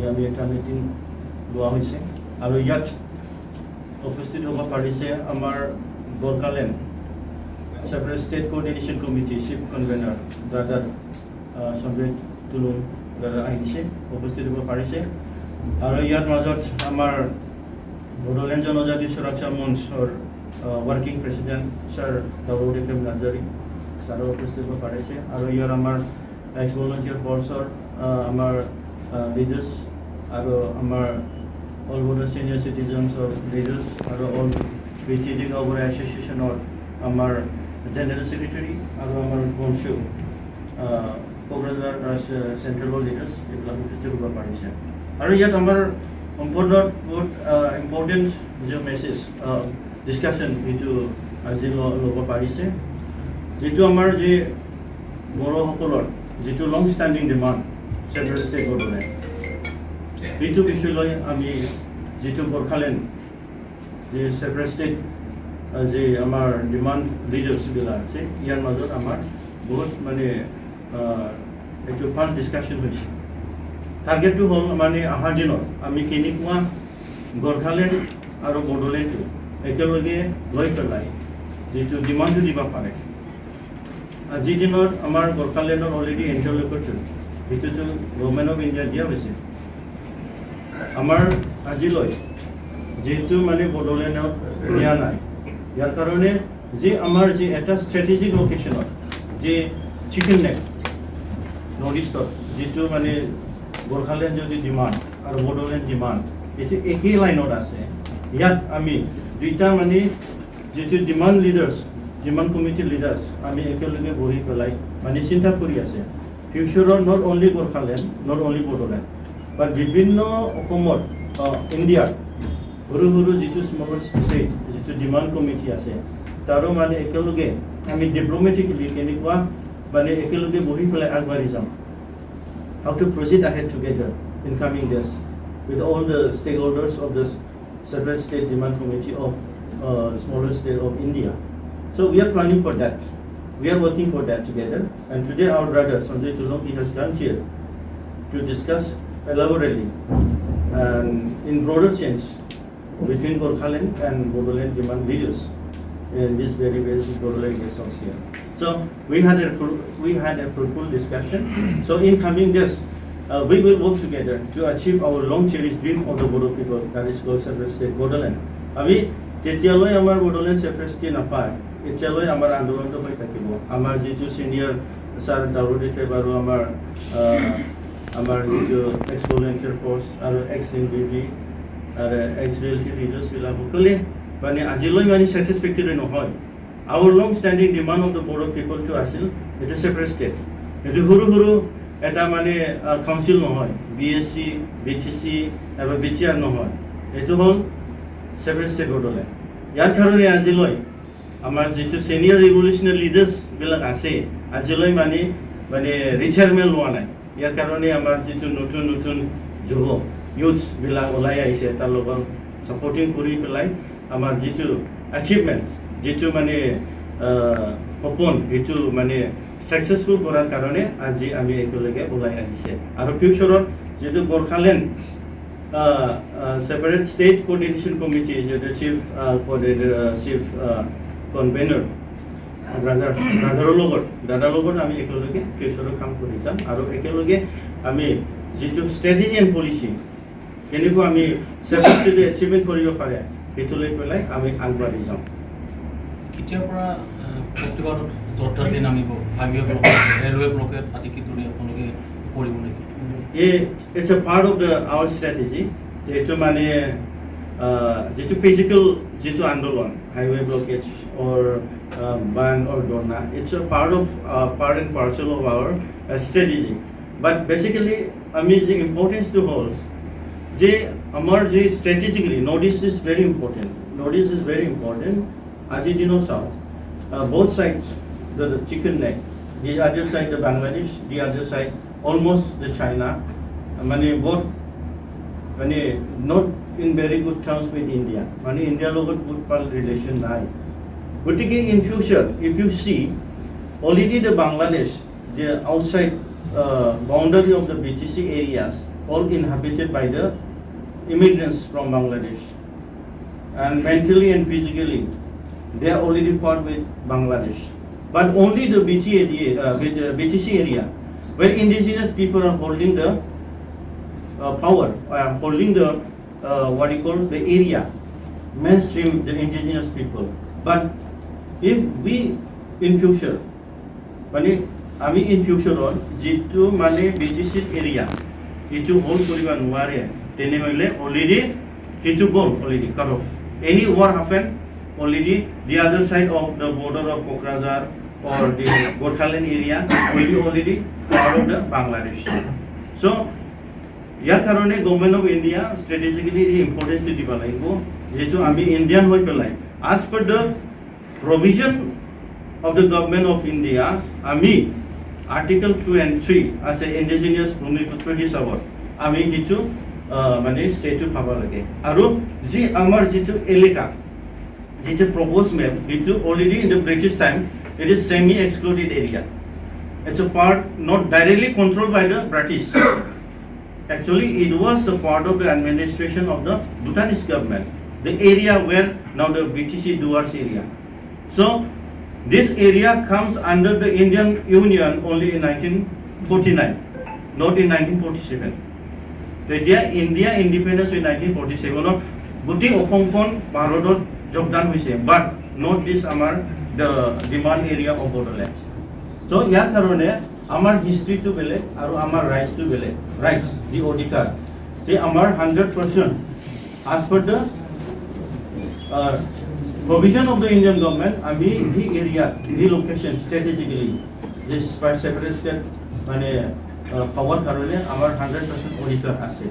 আমি এটা মিটিং লোৱা হৈছে আৰু ইয়াত উপস্থিত হ'ব পাৰিছে আমাৰ Gorkhaland separate state coordination committee chief convener দাদা সঞ্জয় তুলুং দাদা আহিছে উপস্থিত হ'ব পাৰিছে আৰু ইয়াৰ মাজত আমাৰ বড়োলেণ্ড জনজাতি সুৰক্ষা মঞ্চৰ ৱৰ্কিং প্ৰেচিডেণ্ট ছাৰ ডাবুল একেম নাৰ্জাৰী ছাৰো উপস্থিত হ'ব পাৰিছে আৰু ইয়াৰ আমাৰ এক্স ভলণ্টিয়াৰ ফৰ্চৰ আমাৰ লিডাৰ্ছ আৰু আমাৰ অল বড়ো চিনিয়ৰ চিটিজেন্সৰ লিডাৰ্ছ আৰু অল বিটিডি গাঁওবুঢ়া এছ'চিয়েশ্যনৰ আমাৰ জেনেৰেল ছেক্ৰেটাৰী আৰু আমাৰ বংশু কোকৰাঝাৰ চেণ্ট্ৰেলৰ লিডাৰ্ছ এইবিলাক উপস্থিত হ'ব পাৰিছে আৰু ইয়াত আমাৰ সম্পূৰ্ণ বহুত ইম্পৰ্টেণ্ট যে মেছেজ ডিছকাশ্যন এইটো আজি ল'ব পাৰিছে যিটো আমাৰ যি বড়োসকলৰ যিটো long standing demand central state Bodoland এইটো বিষয় লৈ আমি যিটো গোৰ্খালেণ্ড যে ছেপাৰেট ষ্টেট যে আমাৰ ডিমাণ্ড লিডাৰ্ছবিলাক আছে ইয়াৰ মাজত আমাৰ বহুত মানে এইটো ভাল ডিছকাশ্যন হৈছে টাৰ্গেটটো হ'ল মানে অহাৰ দিনত আমি কেনেকুৱা গোৰ্খালেণ্ড আৰু বড়োলেণ্ডটো একেলগে লৈ পেলাই যিটো ডিমাণ্ডটো দিব পাৰে আজিৰ দিনত আমাৰ গোৰ্খালেণ্ডৰ অলৰেডি ইণ্টাৰলকুটৰ সেইটোতো গভৰ্ণমেণ্ট অফ ইণ্ডিয়া দিয়া হৈছে আমাৰ আজিলৈ যিহেতু মানে বড়োলেণ্ডত দিয়া নাই ইয়াৰ কাৰণে যে আমাৰ যি এটা ষ্ট্ৰেটেজিক লোকেশ্যনত যে চিকেন নেক নৰ্থ ইষ্টত যিটো মানে গোৰ্খালেণ্ড যদি ডিমাণ্ড আৰু বড়োলেণ্ড ডিমাণ্ড এইটো একেই লাইনত আছে ইয়াত আমি দুইটা মানে যিটো ডিমাণ্ড লিডাৰ্ছ ডিমাণ্ড কমিটিৰ লিডাৰ্ছ আমি একেলগে বহি পেলাই মানে চিন্তা কৰি আছে ফিউচাৰত not only Gorkhaland not only Bodoland but বিভিন্ন অসমত ইণ্ডিয়াৰ সৰু সৰু যিটো স্মল ষ্টেট যিটো ডিমাণ্ড কমিটি আছে তাৰো মানে একেলগে আমি ডিপ্ল'মেটিকেলি কেনেকুৱা মানে একেলগে বহি পেলাই আগবাঢ়ি যাম how to proceed ahead together in coming days with all the stakeholders of the separate state demand committee of smaller state of India. So we are planning for that. We are working for that together. And today our brother Sanjay Tulung he has come here to discuss elaborately and in broader sense between Goorkhaland and Bodoland demand leaders in this very Bodoland guest here. So we had a fruitful discussion. So in coming days, we will work together to achieve our long cherished dream of the Bodo people, that is called separate state Bodoland. Ami তেতিয়ালৈ আমাৰ Bodoland separate state নাপায় এতিয়ালৈ আমাৰ আন্দোলনটো হৈ থাকিব আমাৰ যিটো চিনিয়ৰ ছাৰ ডাবুল একেম আৰু আমাৰ যিটো এক্স ভলণ্টিয়াৰ ফৰ্চ আৰু এক্স এনডিবি আৰু এক্স ৰিয়েলিটি লিডাৰ্ছবিলাক সকলোৱে মানে আজিলৈ মানে ছেটিছফেক্টৰী নহয় our long standing demand of the Bodo people to আছিল এটা সেপারেট স্টেট এটো সৰু সৰু এটা মানে কাউন্সিল নহয় বিএসসি বিটিসি এবা বিটিআৰ নহয় এটো হল সেপাৰেট স্টেট বড়োলেণ্ড ইয়াৰ কাৰণে আজিলৈ আমাৰ যিটো সিনিয়ৰ ৰিভলিউশনাৰী লিডাৰ্ছ বিলাক আছে আজিলৈ মানে ৰিটায়াৰমেণ্ট লোৱা নাই ইয়াৰ কাৰণে আমাৰ যিটো নতুন নতুন যুৱ ইউথছ বিলাক ওলাই আহিছে তাৰ লগত সাপোৰ্টিং কৰি পেলাই আমাৰ যিটো অ্যাচিভমেন্ট যেটো মানে সপোন এইটো মানে সাকসেসফুল কৰাৰ কাৰণে আজি আমি একেলগে ওলাই আহিছে আৰু ফিউচাৰত যেটো Gorkhaland separate state coordination committee যেটো চিফ কনভেনাৰ দাদাৰ লগত আমি একেলগে ফিউচাৰত কাম কৰি যাম আৰু একেলগে আমি যেটো ষ্ট্ৰেটেজি এণ্ড পলিচি কেনেকুৱা আমি সেপাৰেট ষ্টেট এচিভমেণ্ট কৰিব পাৰে সেইটো লৈ পেলাই আমি আগবাঢ়ি যাম কেতিয়াৰ পৰা প্ৰতিবাৰত জৰ্টালি নামিব হাইৱে ব্লকেট ৰেলৱে ব্লকেট আদি কি ধৰি আপোনালোকে কৰিব নেকি it's a part of our strategy যেটো মানে যেটো ফিজিক্যাল যেটো আন্দোলন highway blockage or ban or dorna it's a part and parcel of our strategy but basically amazing importance to hold যে আমাৰ যে strategically notice is very important আজিৰ দিনত চাও both sides the chicken neck the other side the Bangladesh the other side almost the China both not in very good terms with India India লগত good relation নাই গতিকে in future if you see already the Bangladesh the outside boundary of the BTC areas, all inhabited by the immigrants from Bangladesh. And mentally and physically, they are already part with Bangladesh. But only the BTC area, where indigenous people are holding the power, holding the the area, mainstream the indigenous people. But if we in future, আমি in future যেটো মানে BTC area, itu hold করিবা নোৱাৰে, তেনেহলে already itu goal already cut off. Any war happen, already the other side of the border of Kokrajhar or the Gorkhaland area will be already part of the Bangladesh. So, ইয়াৰ কাৰণে government of India strategically importance দিব লাগিব, যেহেতু আমি Indian হৈ পেলাই as per the provision of the government of India, আমি Article 2 and 3 as an indigenous ভূমিপুত্ৰ হিচাপত আমি সেইটো মানে ষ্টেটটো পাব লাগে। আৰু যি আমাৰ যিটো এলেকা, যিটো প্ৰপ'জ মেপ, সেইটো already in the British time it is semi-excluded area. It's a part not directly controlled by the British. Actually, it was the part of the administration of the Bhutanese government, the area where now the BTC Duars area. So, this area comes under the Indian Union only in 1949, not in 1947. The India independence in 1947, Bhuti Okhomkon Bharatot Jogdan hoise, but not this amar the demand area of borderlands. So, ইয়াৰ কাৰণে আমাৰ হিষ্ট্ৰীটো বেলেগ আৰু আমাৰ ৰাইটছটো বেলেগ। Rights যি অধিকাৰ, যে আমাৰ 100% as per the provision of the Indian government, আমি the area, the location strategically, this separate state মানে পাৱাৰ কাৰণে আমাৰ 100% অধিকাৰ আছে।